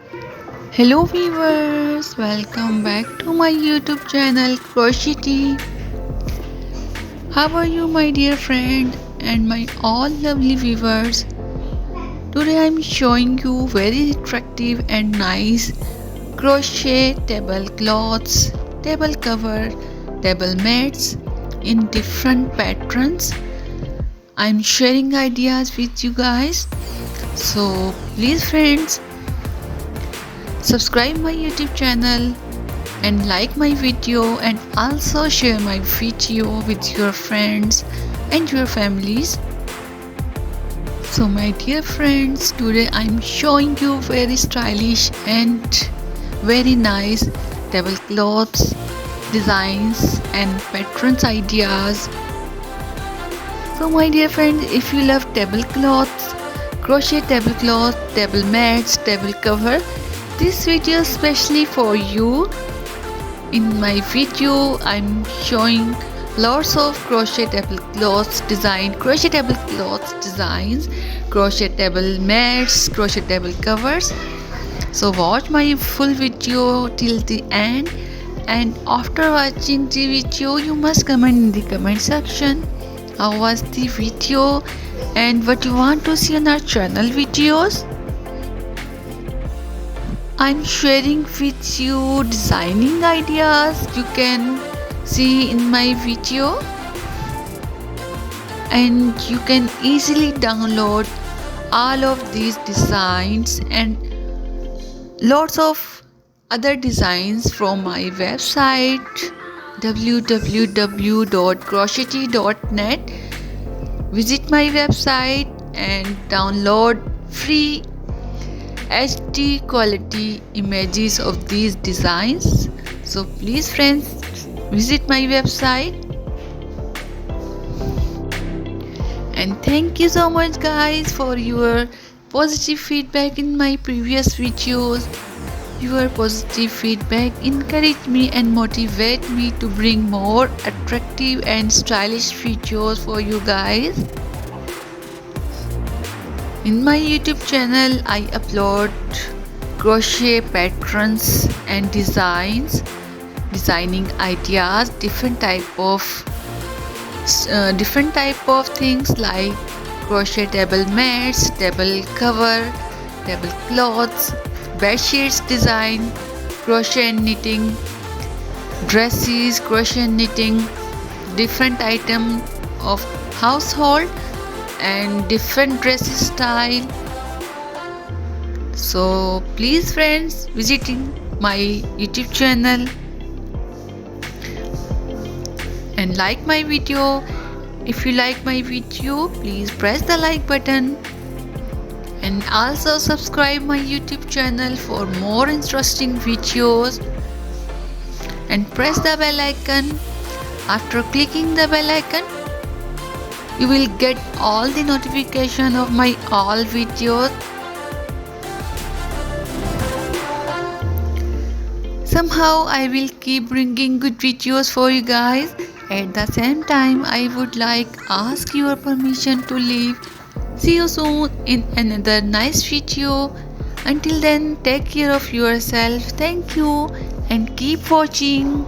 Hello viewers, welcome back to my YouTube channel Crochet Tea. How are you my dear friend and my all lovely viewers? Today I am showing you very attractive and nice crochet tablecloths, table cover, table mats in different patterns. I am sharing ideas with you guys. So please friends, subscribe my YouTube channel and like my video and also share my video with your friends and your families. So my dear friends, today I'm showing you very stylish and very nice tablecloths, designs and patterns ideas. So my dear friends, if you love tablecloths, crochet tablecloth, table mats, table cover, this video is specially for you. In my video, I'm showing lots of crochet tablecloths designs, crochet table mats, crochet table covers. So watch my full video till the end, and after watching the video, you must comment in the comment section how was the video and what you want to see on our channel videos. I'm sharing with you designing ideas you can see in my video, and you can easily download all of these designs and lots of other designs from my website www.crochettea.net. Visit my website and download free HD quality images of these designs. So please friends, visit my website. And thank you so much guys for your positive feedback in my previous videos. Your positive feedback encourage me and motivate me to bring more attractive and stylish videos for you guys. In my YouTube channel, I upload crochet patterns and designs, designing ideas, different type of things like crochet table mats, table cover, table cloths, bed sheets design, crochet and knitting, dresses, crochet and knitting, different item of household and different dresses style. So please friends, visiting my YouTube channel and like my video. If you like my video, please press the like button and also subscribe my YouTube channel for more interesting videos and press the bell icon. After clicking the bell icon, you will get all the notification of my all videos. Somehow I will keep bringing good videos for you guys. At the same time, I would like ask your permission to leave. See you soon in another nice video. Until then, take care of yourself. Thank you and keep watching.